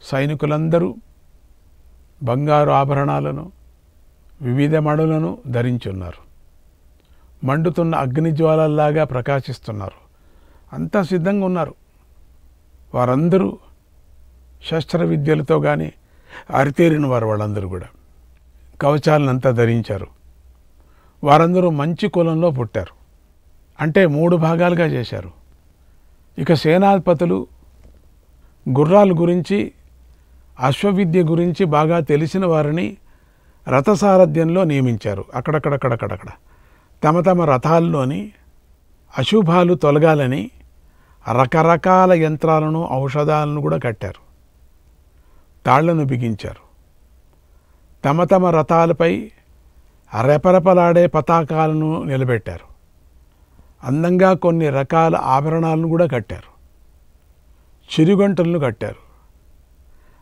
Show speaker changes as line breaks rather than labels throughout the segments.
సైనికులందరూ బంగారు ఆభరణాలను వివిధ మడులను ధరించున్నారు. మండుతున్న అగ్నిజ్వాలల్లాగా ప్రకాశిస్తున్నారు. అంతా సిద్ధంగా ఉన్నారు. వారందరూ శస్త్ర విద్యలతో కానీ అరితేరిన వారు. వాళ్ళందరూ కూడా కవచాలనంతా ధరించారు. వారందరూ మంచి కులంలో పుట్టారు. అంటే 3 భాగాలుగా చేశారు. ఇక సేనాధిపతులు గుర్రాల గురించి అశ్వవిద్య గురించి బాగా తెలిసిన వారిని రథసారథ్యంలో నియమించారు. అక్కడక్కడ తమ తమ రథాల్లోని అశుభాలు తొలగాలని రకరకాల యంత్రాలను ఔషధాలను కూడా కట్టారు. తాళ్లను బిగించారు. తమ తమ రథాలపై రెపరెపలాడే పతాకాలను నిలబెట్టారు. అందంగా కొన్ని రకాల ఆభరణాలను కూడా కట్టారు. చిరుగంటలను కట్టారు.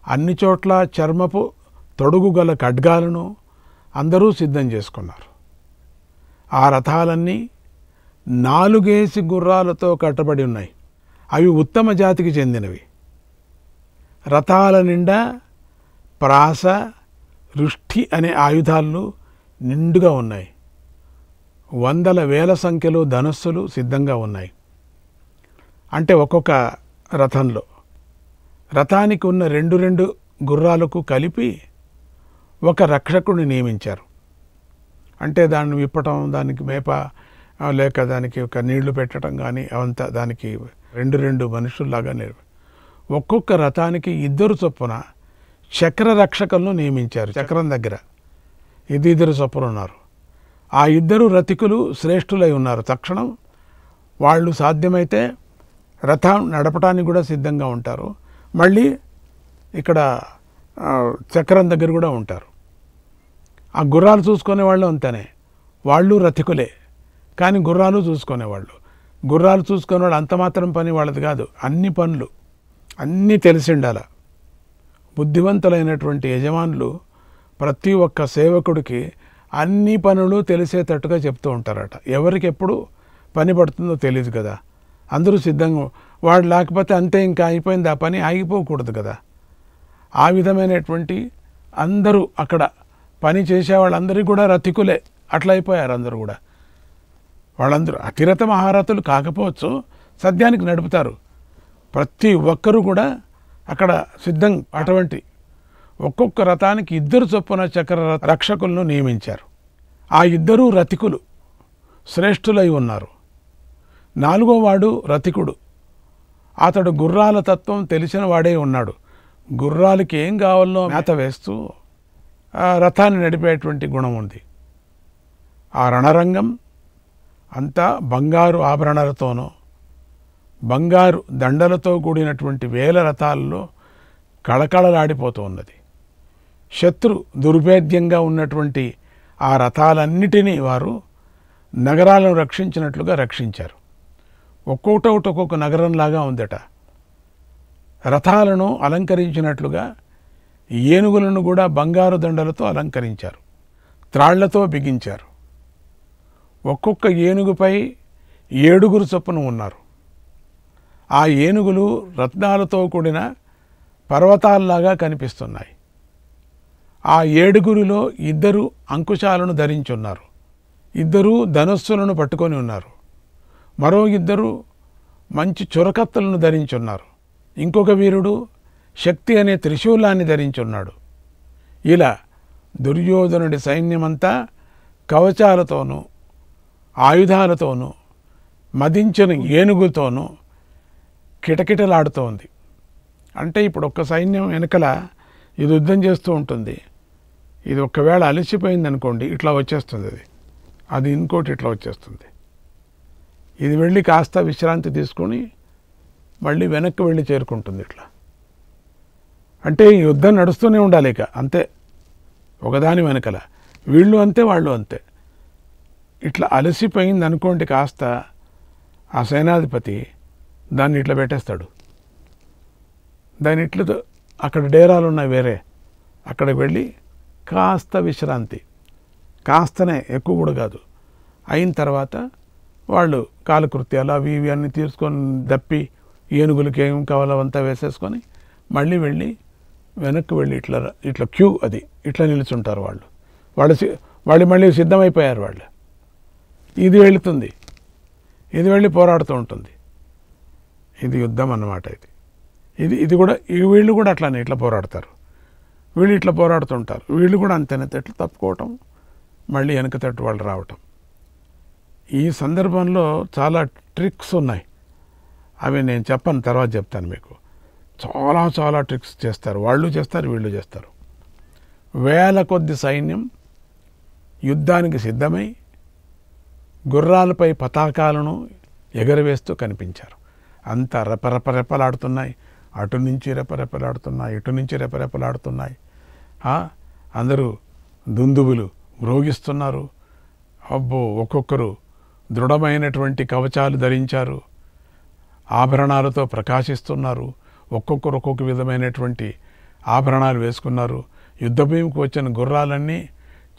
అన్ని చోట్ల చర్మపు తొడుగు గల ఖడ్గాలను అందరూ సిద్ధం చేసుకున్నారు. ఆ రథాలన్నీ 4 గుర్రాలతో కట్టబడి ఉన్నాయి. అవి ఉత్తమ జాతికి చెందినవి. రథాల నిండా ప్రాస, రుష్టి అనే ఆయుధాలు నిండుగా ఉన్నాయి. వందల వేల సంఖ్యలో ధనుస్సులు సిద్ధంగా ఉన్నాయి. అంటే ఒక్కొక్క రథంలో రథానికి ఉన్న 2 గుర్రాలకు కలిపి ఒక రక్షకుడిని నియమించారు. అంటే దాన్ని విప్పటం, దానికి మేప లేక దానికి ఒక నీళ్లు పెట్టడం కానీ అవంతా దానికి 2 మనుషుల్లాగా ఒక్కొక్క రథానికి 2 చొప్పున చక్ర రక్షకులను నియమించారు. చక్రం దగ్గర 2 చొప్పున ఉన్నారు. ఆ 2 రథికులు శ్రేష్ఠులై ఉన్నారు. తక్షణం వాళ్ళు సాధ్యమైతే రథం నడపటానికి కూడా సిద్ధంగా ఉంటారు. మళ్ళీ ఇక్కడ చక్రం దగ్గర కూడా ఉంటారు. ఆ గుర్రాలు చూసుకునే వాళ్ళు అంతనే, వాళ్ళు రథికులే, కానీ గుర్రాలు చూసుకునేవాళ్ళు. గుర్రాలు చూసుకునేవాళ్ళు అంత మాత్రం పని వాళ్ళది కాదు. అన్ని పనులు అన్నీ తెలిసి ఉండాల. బుద్ధివంతులైనటువంటి యజమానులు ప్రతి ఒక్క సేవకుడికి అన్ని పనులు తెలిసేటట్టుగా చెప్తూ ఉంటారట. ఎవరికి ఎప్పుడు పని పడుతుందో తెలియదు కదా. అందరూ సిద్ధంగా వాడు లేకపోతే అంతే, ఇంకా అయిపోయింది, ఆ పని ఆగిపోకూడదు కదా. ఆ విధమైనటువంటి అందరూ అక్కడ పని చేసేవాళ్ళందరికీ కూడా రథికులే. అట్లా అయిపోయారు అందరూ కూడా. వాళ్ళందరూ అతిరథ మహారథులు కాకపోవచ్చు, సద్యానికి నడుపుతారు. ప్రతి ఒక్కరూ కూడా అక్కడ సిద్ధం. అటువంటి ఒక్కొక్క రథానికి 2 చొప్పున చక్ర రక్షకులను నియమించారు. ఆ 2 రథికులు శ్రేష్ఠులై ఉన్నారు. 4వ వాడు రథికుడు. అతడు గుర్రాల తత్వం తెలిసిన వాడే ఉన్నాడు. గుర్రాలకి ఏం కావాలో మేత వేస్తూ రథాన్ని నడిపేటువంటి గుణం ఉంది. ఆ రణరంగం అంతా బంగారు ఆభరణాలతోనూ బంగారు దండలతో కూడినటువంటి వేల రథాలలో కళకళలాడిపోతూ ఉన్నది. శత్రు దుర్భేద్యంగా ఉన్నటువంటి ఆ రథాలన్నిటినీ వారు నగరాలను రక్షించినట్లుగా రక్షించారు. ఒక్కొక్కటి ఒక్కొక్క నగరంలాగా ఉందట. రథాలను అలంకరించినట్లుగా ఏనుగులను కూడా బంగారు దండలతో అలంకరించారు. త్రాళ్లతో బిగించారు. ఒక్కొక్క ఏనుగుపై 7 చొప్పున ఉన్నారు. ఆ ఏనుగులు రత్నాలతో కూడిన పర్వతాల్లాగా కనిపిస్తున్నాయి. ఆ 7 2 అంకుశాలను ధరించున్నారు. 2 ధనుస్సులను పట్టుకొని ఉన్నారు. మరో 2 మంచి చురకత్తలను ధరించున్నారు. ఇంకొక వీరుడు శక్తి అనే త్రిశూలాన్ని ధరించున్నాడు. ఇలా దుర్యోధనుడి సైన్యమంతా కవచాలతోనూ ఆయుధాలతోనూ మదించిన ఏనుగుతోనూ కిటకిటలాడుతోంది. అంటే ఇప్పుడు ఒక్క సైన్యం వెనకల ఇది యుద్ధం చేస్తూ ఉంటుంది. ఇది ఒక్కవేళ అలసిపోయింది అనుకోండి, ఇట్లా వచ్చేస్తుంది. అది ఇంకోటి ఇట్లా వచ్చేస్తుంది. ఇది వెళ్ళి కాస్త విశ్రాంతి తీసుకొని మళ్ళీ వెనక్కి వెళ్ళి చేరుకుంటుంది. ఇట్లా అంటే ఈ యుద్ధం నడుస్తూనే ఉండాలి. ఇక అంతే, ఒకదాని వెనకల వీళ్ళు అంతే, వాళ్ళు అంతే. ఇట్లా అలసిపోయింది అనుకోండి కాస్త, ఆ సేనాధిపతి దాన్ని ఇట్లా పెట్టేస్తాడు. దాని ఇట్లా అక్కడ డేరాలు ఉన్నాయి వేరే, అక్కడికి వెళ్ళి కాస్త విశ్రాంతి, కాస్తనే, ఎక్కువ కూడా కాదు, అయిన తర్వాత వాళ్ళు కాలకృత్యాలు అవి ఇవి అన్నీ తీసుకొని దప్పి ఏనుగులకి ఏం కావాలో అంతా వేసేసుకొని మళ్ళీ వెళ్ళి వెనక్కి వెళ్ళి ఇట్లా ఇట్లా క్యూ అది ఇట్లా నిలుచుంటారు వాళ్ళు మళ్ళీ సిద్ధమైపోయారు వాళ్ళు. ఇది వెళుతుంది, ఇది వెళ్ళి పోరాడుతూ ఉంటుంది. ఇది యుద్ధం అన్నమాట. ఇది కూడా వీళ్ళు కూడా అట్లానే ఇట్లా పోరాడతారు, వీళ్ళు ఇట్లా పోరాడుతుంటారు, వీళ్ళు కూడా అంతేనే తట్లు తప్పుకోవటం, మళ్ళీ వెనక తట్టు వాళ్ళు రావటం. ఈ సందర్భంలో చాలా ట్రిక్స్ ఉన్నాయి, అవి నేను చెప్పను, తర్వాత చెప్తాను మీకు. చాలా చాలా ట్రిక్స్ చేస్తారు, వాళ్ళు చేస్తారు, వీళ్ళు చేస్తారు. వేల కొద్ది సైన్యం యుద్ధానికి సిద్ధమై గుర్రాలపై పతాకాలను ఎగరవేస్తూ కనిపించారు. అంతా రెపరెపలాడుతున్నాయి, అటు నుంచి రెపరెపలాడుతున్నాయి, ఇటు నుంచి రెపరెపలాడుతున్నాయి. అందరూ దుందుబులు మ్రోగిస్తున్నారు. అబ్బో, ఒక్కొక్కరు దృఢమైనటువంటి కవచాలు ధరించారు, ఆభరణాలతో ప్రకాశిస్తున్నారు. ఒక్కొక్కరు ఒక్కొక్క విధమైనటువంటి ఆభరణాలు వేసుకున్నారు. యుద్ధభూమికి వచ్చిన గుర్రాలన్నీ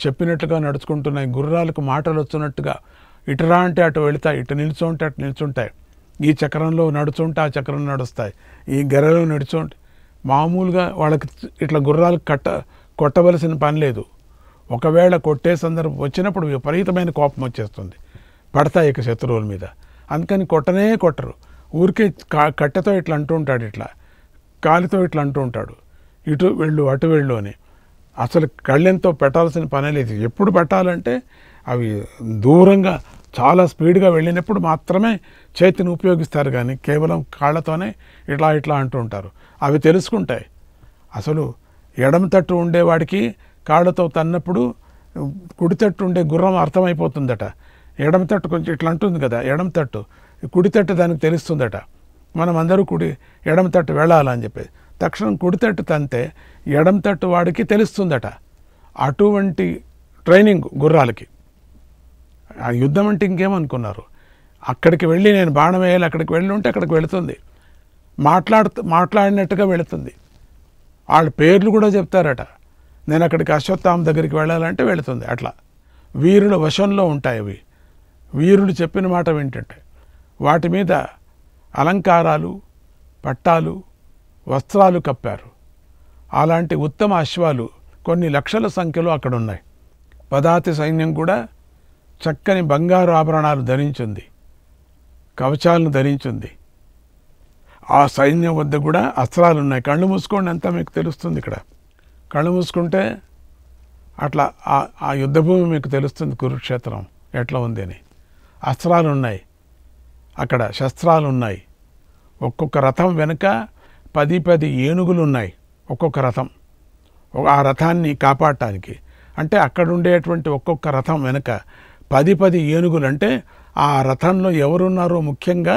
చెప్పినట్టుగా నడుచుకుంటున్నాయి. గుర్రాలకు మాటలు వచ్చినట్టుగా ఇటురా అంటే అటు వెళతాయి, ఇటు నిల్చుంటే అటు నిల్చుంటాయి. ఈ చక్రంలో నడుచుంటే ఆ చక్రం నడుస్తాయి, ఈ గెరలో నడుచుంటే. మామూలుగా వాళ్ళకి ఇట్లా గుర్రాలకు కొట్టవలసిన పని లేదు. ఒకవేళ కొట్టే సందర్భం వచ్చినప్పుడు విపరీతమైన కోపం వచ్చేస్తుంది, పడతాయి ఇక శత్రువుల మీద. అందుకని కొట్టరు, ఊరికే కట్టెతో ఇట్లా అంటూ ఉంటాడు, ఇట్లా కాలితో ఇట్లా అంటూ ఉంటాడు, ఇటు వెళ్ళు అటు వెళ్ళు అని. అసలు కళ్ళెంతో పెట్టాల్సిన పనే లేదు. ఎప్పుడు పెట్టాలంటే అవి దూరంగా చాలా స్పీడ్గా వెళ్ళినప్పుడు మాత్రమే చేతిని ఉపయోగిస్తారు, కానీ కేవలం కాళ్ళతోనే ఇట్లా ఇట్లా అంటూ ఉంటారు. అవి తెలుసుకుంటాయి. అసలు ఎడమ తట్టు ఉండేవాడికి కాళ్ళతో తన్నప్పుడు కుడి తట్టు ఉండే గుర్రం అర్థమైపోతుందట. ఎడమ తట్టు కొంచెం ఇట్లా అంటుంది కదా, ఎడమ తట్టు, కుడి తట్టు దానికి తెలుస్తుందట. మనం అందరూ ఎడమ తట్టు వెళ్ళాలని చెప్పేసి తక్షణం కుడి తట్టు తంతే ఎడమ తట్టు వాడికి తెలుస్తుందట. అటువంటి ట్రైనింగ్ గుర్రాలకి. ఆ యుద్ధం అంటే ఇంకేమనుకున్నారు, అక్కడికి వెళ్ళి నేను బాణం వేయాలి, అక్కడికి వెళ్ళి ఉంటే అక్కడికి వెళుతుంది, మాట్లాడినట్టుగా వెళుతుంది. వాళ్ళ పేర్లు కూడా చెప్తారట. నేను అక్కడికి అశ్వత్థామ దగ్గరికి వెళ్ళాలంటే వెళుతుంది. అట్లా వీరుల వశంలో ఉంటాయి అవి. వీరుడు చెప్పిన మాట వింటుంటే వాటి మీద అలంకారాలు, పట్టాలు, వస్త్రాలు కప్పారు. అలాంటి ఉత్తమ అశ్వాలు కొన్ని లక్షల సంఖ్యలో అక్కడ ఉన్నాయి. పదాతి సైన్యం కూడా చక్కని బంగారు ఆభరణాలు ధరించింది, కవచాలను ధరించింది. ఆ సైన్యం వద్ద కూడా అస్త్రాలు ఉన్నాయి. కళ్ళు మూసుకోండి, అంతా మీకు తెలుస్తుంది. ఇక్కడ కళ్ళు మూసుకుంటే అట్లా ఆ యుద్ధభూమి మీకు తెలుస్తుంది, కురుక్షేత్రం ఎట్లా ఉంది అని. అస్త్రాలు ఉన్నాయి, అక్కడ శస్త్రాలు ఉన్నాయి. ఒక్కొక్క రథం వెనుక 10 ఏనుగులు ఉన్నాయి, ఒక్కొక్క రథం. ఆ రథాన్ని కాపాడటానికి అంటే అక్కడ ఉండేటువంటి ఒక్కొక్క రథం వెనుక 10 ఏనుగులు. అంటే ఆ రథంలో ఎవరున్నారో ముఖ్యంగా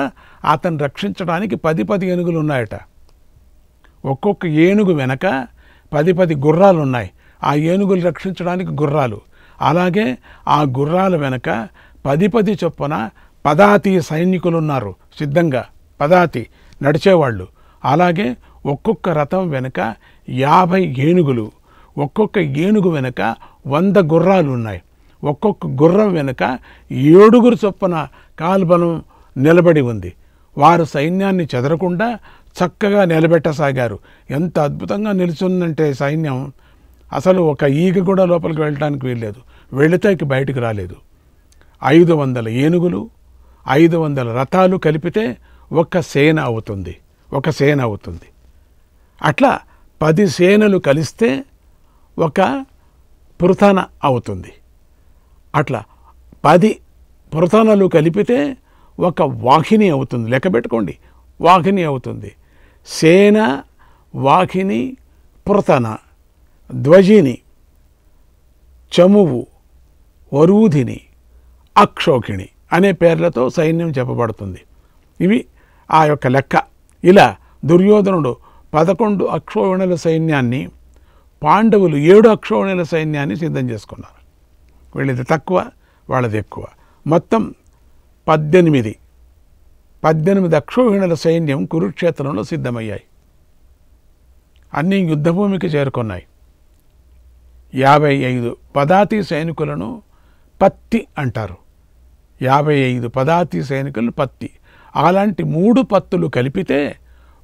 అతను రక్షించడానికి 10 ఏనుగులు ఉన్నాయట. ఒక్కొక్క ఏనుగు వెనక 10 గుర్రాలు ఉన్నాయి, ఆ ఏనుగులు రక్షించడానికి గుర్రాలు. అలాగే ఆ గుర్రాల వెనక 10 చొప్పున పదాతి సైనికులు ఉన్నారు సిద్ధంగా, పదాతి నడిచేవాళ్ళు. అలాగే ఒక్కొక్క రథం వెనుక 50 ఏనుగులు, ఒక్కొక్క ఏనుగు వెనుక 100 గుర్రాలు ఉన్నాయి. ఒక్కొక్క గుర్రం వెనుక 7 చొప్పున కాల్బలం నిలబడి ఉంది. వారు సైన్యాన్ని చెదరకుండా చక్కగా నిలబెట్టసాగారు. ఎంత అద్భుతంగా నిలుచుందంటే సైన్యం, అసలు ఒక ఈగ కూడా లోపలికి వెళ్ళడానికి వీల్లేదు, వెళితే బయటికి రాలేదు. 500 ఏనుగులు, 500 రథాలు కలిపితే ఒక సేన అవుతుంది. అట్లా 10 సేనలు కలిస్తే ఒక పృథన అవుతుంది. అట్లా 10 పృథనలు కలిపితే ఒక వాహిని అవుతుంది. లెక్క పెట్టుకోండి, వాహిని అవుతుంది. సేన, వాహిని, పృథన, ధ్వజిని, చమువు, వరూధిని, అక్షోహిణి అనే పేర్లతో సైన్యం చెప్పబడుతుంది. ఇవి ఆ యొక్క లెక్క. ఇలా దుర్యోధనుడు 11 అక్షోహిణుల సైన్యాన్ని, పాండవులు 7 అక్షోహిణుల సైన్యాన్ని సిద్ధం చేసుకున్నారు. వీళ్ళది తక్కువ, వాళ్ళది ఎక్కువ. మొత్తం 18 అక్షోహిణుల సైన్యం కురుక్షేత్రంలో సిద్ధమయ్యాయి. అన్నీ యుద్ధభూమికి చేరుకున్నాయి. 55 పదాతి సైనికులను పత్తి అంటారు. 55 పదాతి సైనికులను పత్తి. అలాంటి 3 పత్తులు కలిపితే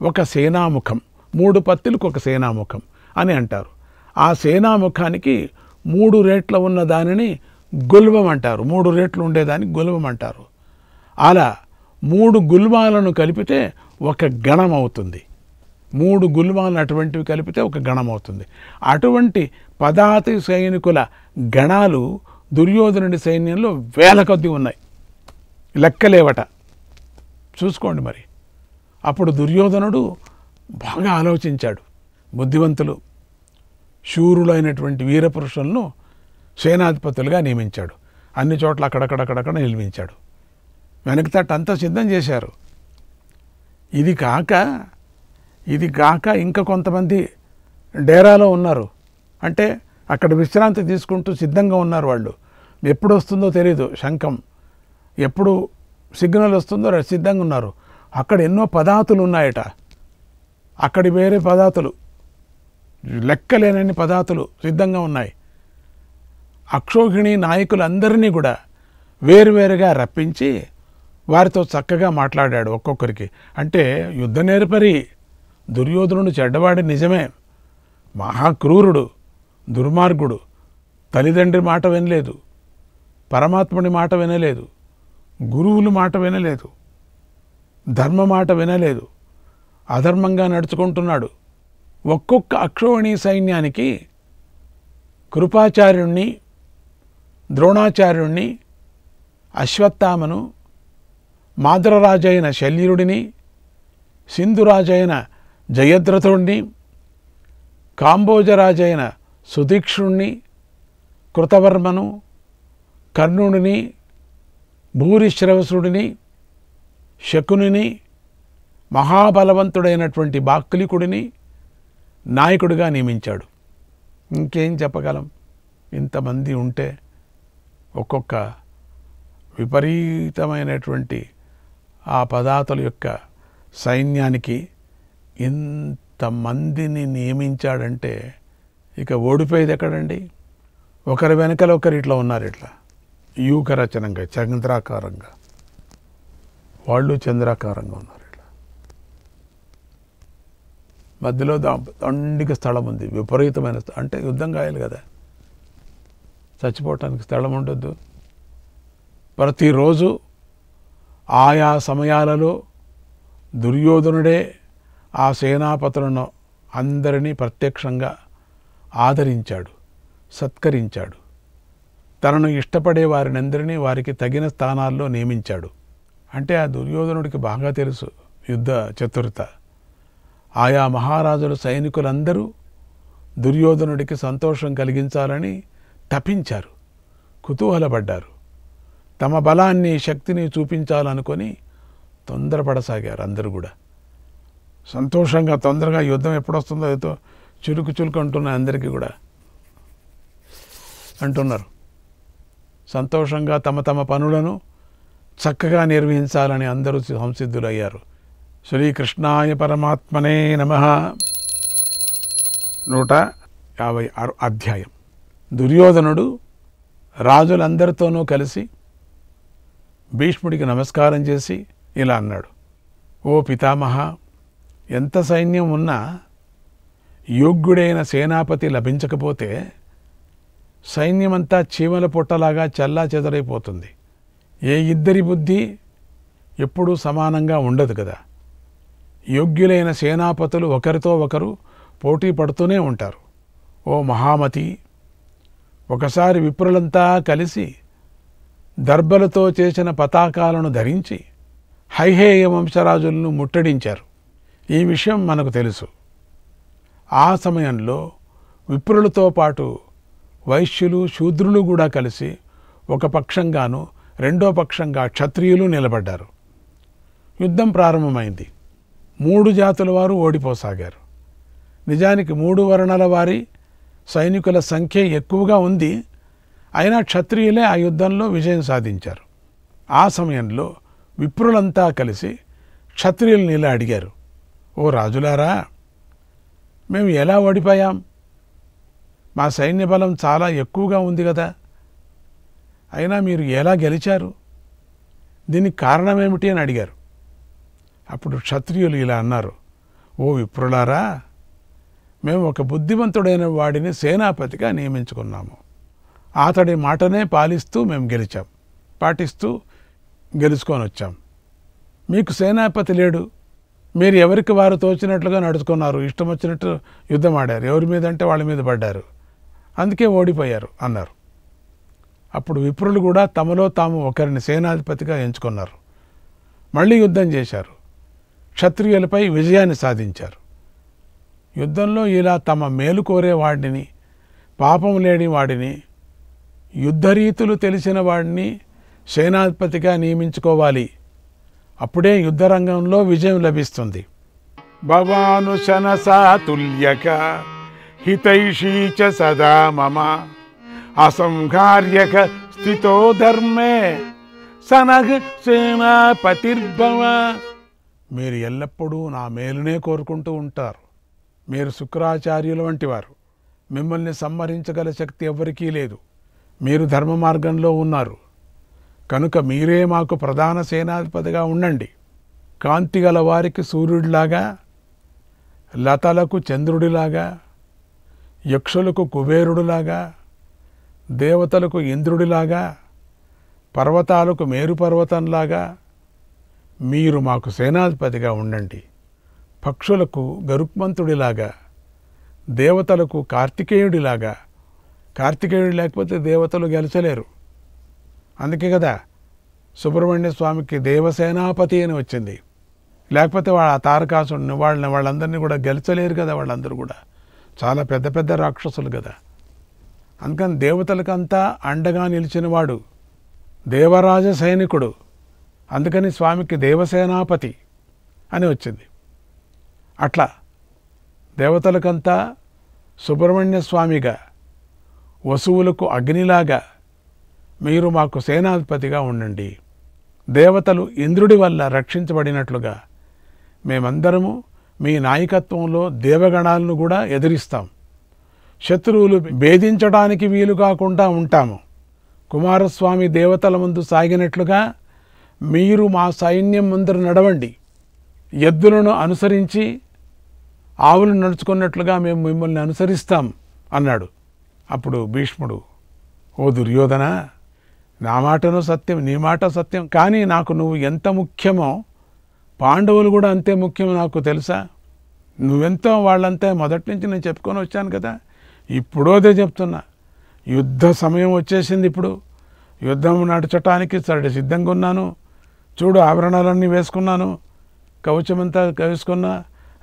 ఒక సేనాముఖం, 3 పత్తులకు ఒక సేనాముఖం. అని అంటారు. ఆ సేనాముఖానికి 3 రేట్ల ఉన్న దానిని గుల్మం అంటారు. 3 రేట్లు ఉండేదాన్ని గుల్మం అంటారు. అలా 3 గుల్మాలను కలిపితే ఒక గణం అవుతుంది. 3 గుల్మాలను అటువంటివి కలిపితే ఒక గణం అవుతుంది. అటువంటి పదాతి సైనికుల గణాలు దుర్యోధనుడి సైన్యంలో వేల కొద్దీ ఉన్నాయి, లెక్కలేవట. చూసుకోండి మరి. అప్పుడు దుర్యోధనుడు బాగా ఆలోచించాడు. బుద్ధివంతులు శూరులైనటువంటి వీరపురుషులను సేనాధిపతులుగా నియమించాడు. అన్ని చోట్ల అక్కడక్కడక్కడక్కడ నియమించాడు. వెనకతట్టు అంతా సిద్ధం చేశారు. ఇది కాక ఇంకా కొంతమంది డేరాలో ఉన్నారు. అంటే అక్కడ విశ్రాంతి తీసుకుంటూ సిద్ధంగా ఉన్నారు. వాళ్ళు ఎప్పుడు వస్తుందో తెలియదు, శంఖం ఎప్పుడు సిగ్నల్ వస్తుందో సిద్ధంగా ఉన్నారు. అక్కడ ఎన్నో పదాతులు ఉన్నాయట. అక్కడి వేరే పదాతులు, లెక్కలేనన్ని పదాతులు సిద్ధంగా ఉన్నాయి. అక్షోహిణి నాయకులందరినీ కూడా వేరువేరుగా రప్పించి వారితో చక్కగా మాట్లాడాడు ఒక్కొక్కరికి. అంటే యుద్ధ నేర్పరి దుర్యోధనుడు చెడ్డవాడి నిజమే, మహాక్రూరుడు, దుర్మార్గుడు. తల్లిదండ్రి మాట వినలేదు, పరమాత్ముడి మాట వినలేదు, గురువుల మాట వినలేదు, ధర్మ మాట వినలేదు, అధర్మంగా నడుచుకుంటున్నాడు. ఒక్కొక్క అక్షోహిణి సైన్యానికి కృపాచార్యుణ్ణి, ద్రోణాచార్యుణ్ణి, అశ్వత్థామను, మాద్రరాజైన శల్యుడిని, సింధురాజైన జయద్రథుణ్ణి, కాంబోజరాజైన సుదీక్షుణ్ణి, కృతవర్మను, కర్ణుడిని, భూరిశ్రవసుడిని, శకునిని, మహాబలవంతుడైనటువంటి బాక్లికుడిని నాయకుడిగా నియమించాడు. ఇంకేం చెప్పగలం? ఇంతమంది ఉంటే ఒక్కొక్క విపరీతమైనటువంటి ఆ పదాతుల యొక్క సైన్యానికి ఇంతమందిని నియమించాడంటే ఇక ఓడిపోయేది ఎక్కడండి? ఒకరి వెనకల ఒకరు ఇట్లా ఉన్నారు, ఇట్లా యూకరచనంగా చంద్రాకారంగా, వాళ్ళు చంద్రాకారంగా ఉన్నారు. ఇట్లా మధ్యలో దండిక స్థలం ఉంది, విపరీతమైన అంటే యుద్ధం కాయాలి కదా, చచ్చిపోవటానికి స్థలం ఉండొద్దు. ప్రతిరోజు ఆయా సమయాలలో దుర్యోధనుడే ఆ సేనాపతులను అందరినీ ప్రత్యక్షంగా ఆదరించాడు, సత్కరించాడు. తనను ఇష్టపడే వారినందరినీ వారికి తగిన స్థానాల్లో నియమించాడు. అంటే ఆ దుర్యోధనుడికి బాగా తెలుసు యుద్ధ చతురత. ఆయా మహారాజుల సైనికులందరూ దుర్యోధనుడికి సంతోషం కలిగించాలని తపించారు, కుతూహలపడ్డారు. తమ బలాన్ని, శక్తిని చూపించాలనుకొని తొందరపడసాగారు. అందరూ కూడా సంతోషంగా తొందరగా యుద్ధం ఎప్పుడొస్తుందో ఏదో చురుకు చురుకు అంటున్నారు. అందరికీ కూడా అంటున్నారు. సంతోషంగా తమ తమ పనులను చక్కగా నిర్వహించాలని అందరూ సంసిద్ధులయ్యారు. శ్రీకృష్ణాయ పరమాత్మనే నమః. 156 అధ్యాయం. దుర్యోధనుడు రాజులందరితోనూ కలిసి భీష్ముడికి నమస్కారం చేసి ఇలా అన్నాడు: ఓ పితామహ, ఎంత సైన్యం ఉన్నా యోగ్యుడైన సేనాపతి లభించకపోతే సైన్యమంతా చీమల పుట్టలాగా చల్లా చెదరైపోతుంది. ఏ ఇద్దరి బుద్ధి ఎప్పుడూ సమానంగా ఉండదు కదా. యోగ్యులైన సేనాపతులు ఒకరితో ఒకరు పోటీ పడుతూనే ఉంటారు. ఓ మహామతి, ఒకసారి విప్రులంతా కలిసి దర్భలతో చేసిన పతాకాలను ధరించి హైహేయ వంశరాజులను ముట్టడించారు. ఈ విషయం మనకు తెలుసు. ఆ సమయంలో విప్రులతో పాటు వైశ్యులు, శూద్రులు కూడా కలిసి ఒక పక్షంగాను, రెండో పక్షంగా క్షత్రియులు నిలబడ్డారు. యుద్ధం ప్రారంభమైంది. 3 జాతుల వారు ఓడిపోసాగారు. నిజానికి 3 వర్ణాల వారి సైనికుల సంఖ్య ఎక్కువగా ఉంది. అయినా క్షత్రియులే ఆ యుద్ధంలో విజయం సాధించారు. ఆ సమయంలో విప్రులంతా కలిసి క్షత్రియుల్ని ఇలా అడిగారు: ఓ రాజులారా, మేము ఎలా ఓడిపోయాం? మా సైన్య బలం చాలా ఎక్కువగా ఉంది కదా, అయినా మీరు ఎలా గెలిచారు? దీనికి కారణమేమిటి అని అడిగారు. అప్పుడు క్షత్రియులు ఇలా అన్నారు: ఓ విప్రులారా, మేము ఒక బుద్ధిమంతుడైన వాడిని సేనాపతిగా నియమించుకున్నాము. అతడి మాటనే పాలిస్తూ మేము పాటిస్తూ గెలుచుకొని వచ్చాం. మీకు సేనాపతి లేడు, మీరు ఎవరికి వారు తోచినట్లుగా నడుచుకున్నారు, ఇష్టం వచ్చినట్టు యుద్ధం ఆడారు, ఎవరి మీద అంటే వాళ్ళ మీద పడ్డారు, అందుకే ఓడిపోయారు అన్నారు. అప్పుడు విప్రులు కూడా తమలో తాము ఒకరిని సేనాధిపతిగా ఎంచుకున్నారు. మళ్ళీ యుద్ధం చేశారు, క్షత్రియులపై విజయాన్ని సాధించారు. యుద్ధంలో ఇలా తమ మేలు కోరే వాడిని, పాపం లేని వాడిని, యుద్ధరీతులు తెలిసిన వాడిని సేనాధిపతిగా నియమించుకోవాలి. అప్పుడే యుద్ధరంగంలో విజయం లభిస్తుంది. భవానుశనసాతుల్యక హితైషీ చ సదా మమ అసంహార్యక స్థితో ధర్మే సనః సేనాపతిర్భవ. మీరు ఎల్లప్పుడూ నా మేలునే కోరుకుంటూ ఉంటారు. మీరు శుక్రాచార్యుల వంటి వారు. మిమ్మల్ని సంహరించగల శక్తి ఎవ్వరికీ లేదు. మీరు ధర్మ మార్గంలో ఉన్నారు కనుక మీరే మాకు ప్రధాన సేనాధిపతిగా ఉండండి. కాంతి గల వారికి సూర్యుడిలాగా, లతలకు చంద్రుడిలాగా, యక్షులకు కుబేరుడిలాగా, దేవతలకు ఇంద్రుడిలాగా, పర్వతాలకు మేరుపర్వతంలాగా మీరు మాకు సేనాధిపతిగా ఉండండి. పక్షులకు గరుత్మంతుడిలాగా, దేవతలకు కార్తికేయుడిలాగా. కార్తికేయుడు లేకపోతే దేవతలు గెలిచలేరు. అందుకే కదా సుబ్రహ్మణ్య స్వామికి దేవసేనాపతి అని వచ్చింది. లేకపోతే వాళ్ళ తారకాసుడిని వాళ్ళందరినీ కూడా గెలిచలేరు కదా. వాళ్ళందరూ కూడా చాలా పెద్ద పెద్ద రాక్షసులు కదా. అందుకని దేవతలకంతా అండగా నిలిచినవాడు, దేవరాజ సైనికుడు. అందుకని స్వామికి దేవసేనాపతి అని వచ్చింది. అట్లా దేవతలకంతా సుబ్రహ్మణ్య స్వామిగా, వసువులకు అగ్నిలాగా మీరు మాకు సేనాధిపతిగా ఉండండి. దేవతలు ఇంద్రుడి వల్ల రక్షించబడినట్లుగా మేమందరము మీ నాయకత్వంలో దేవగణాలను కూడా ఎదిరిస్తాం. శత్రువులు భేదించడానికి వీలు కాకుండా ఉంటాము. కుమారస్వామి దేవతల ముందు సాగినట్లుగా మీరు మా సైన్యం ముందర నడవండి. ఎద్దులను అనుసరించి ఆవులు నడుచుకున్నట్లుగా మేము మిమ్మల్ని అనుసరిస్తాం అన్నాడు. అప్పుడు భీష్ముడు, ఓ దుర్యోధన, నా మాటను సత్యం, నీ మాట సత్యం, కానీ నాకు నువ్వు ఎంత ముఖ్యమో పాండవులు కూడా అంతే ముఖ్యం నాకు తెలుసా. నువ్వెంతో వాళ్ళంతా మొదటి నుంచి నేను చెప్పుకొని వచ్చాను కదా. ఇప్పుడు అదే చెప్తున్నా. యుద్ధ సమయం వచ్చేసింది. ఇప్పుడు యుద్ధం నడచటానికి సిద్ధంగా ఉన్నాను. చూడు, ఆభరణాలన్నీ వేసుకున్నాను, కవచమంతా వేసుకున్నా,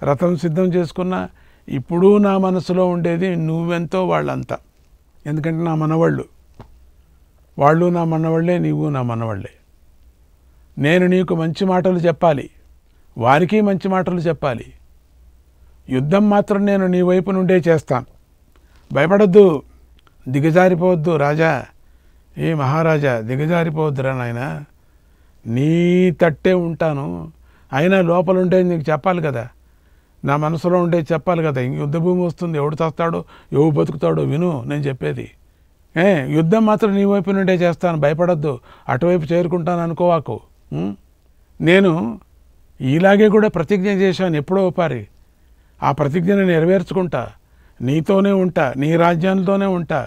రథం సిద్ధం చేసుకున్నా. ఇప్పుడు నా మనసులో ఉండేది నువ్వెంతో వాళ్ళంతా. ఎందుకంటే నా మనవాళ్ళు, వాళ్ళు నా మనవాళ్లే, నీవు నా మనవాళ్లే. నేను నీకు మంచి మాటలు చెప్పాలి, వారికి మంచి మాటలు చెప్పాలి. యుద్ధం మాత్రం నేను నీ వైపు నుండే చేస్తాను. భయపడద్దు, దిగజారిపోవద్దు రాజా, ఏ మహారాజా, దిగజారిపోవద్దురా నాయన, నీ తట్టే ఉంటాను. అయినా లోపల ఉండే నీకు చెప్పాలి కదా, నా మనసులో ఉండే చెప్పాలి కదా. యుద్ధభూమి వస్తుంది, ఎవడు చస్తాడో ఎవడు బతుకుతాడో విను నేను చెప్పేది. యుద్ధం మాత్రం నీ వైపు నుండే చేస్తాను, భయపడద్దు, అటువైపు చేరుకుంటాను అనుకోవాకు. నేను ఇలాగే కూడా ప్రతిజ్ఞ చేశాను ఎప్పుడో పారి. ఆ ప్రతిజ్ఞను నెరవేర్చుకుంటా, నీతోనే ఉంటా, నీ రాజ్యాలతోనే ఉంటా.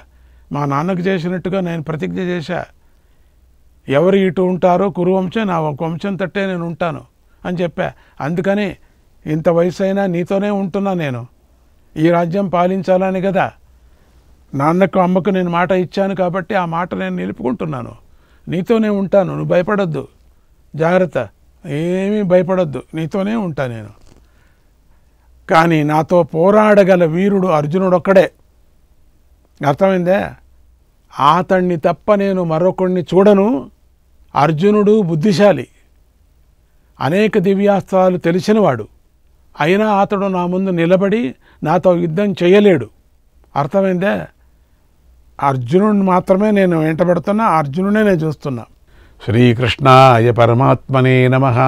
మా నాన్నకు చేసినట్టుగా నేను ప్రతిజ్ఞ చేశా. ఎవరు ఇటు ఉంటారో కురువంశం, నా ఒక వంశం తట్టే నేను ఉంటాను అని చెప్పా. అందుకని ఇంత వయసు అయినా నీతోనే ఉంటున్నా. నేను ఈ రాజ్యం పాలించాలని కదా నాన్నకు అమ్మకు నేను మాట ఇచ్చాను, కాబట్టి ఆ మాట నేను నిలుపుకుంటున్నాను. నీతోనే ఉంటాను, నువ్వు భయపడొద్దు, జాగ్రత్త, ఏమీ భయపడొద్దు, నీతోనే ఉంటా నేను. కానీ నాతో పోరాడగల వీరుడు అర్జునుడు ఒక్కడే. అర్థమైందే? అతన్ని తప్ప నేను మరొకడిని చూడను. అర్జునుడు బుద్ధిశాలి, అనేక దివ్యాస్త్రాలు తెలిసినవాడు. అయినా అతడు నా ముందు నిలబడి నాతో యుద్ధం చేయలేడు. అర్థమైందే? అర్జునుడిని మాత్రమే నేను వెంటబడుతున్నా, అర్జునుడే నేను చూస్తున్నా. శ్రీకృష్ణాయ పరమాత్మనే నమః.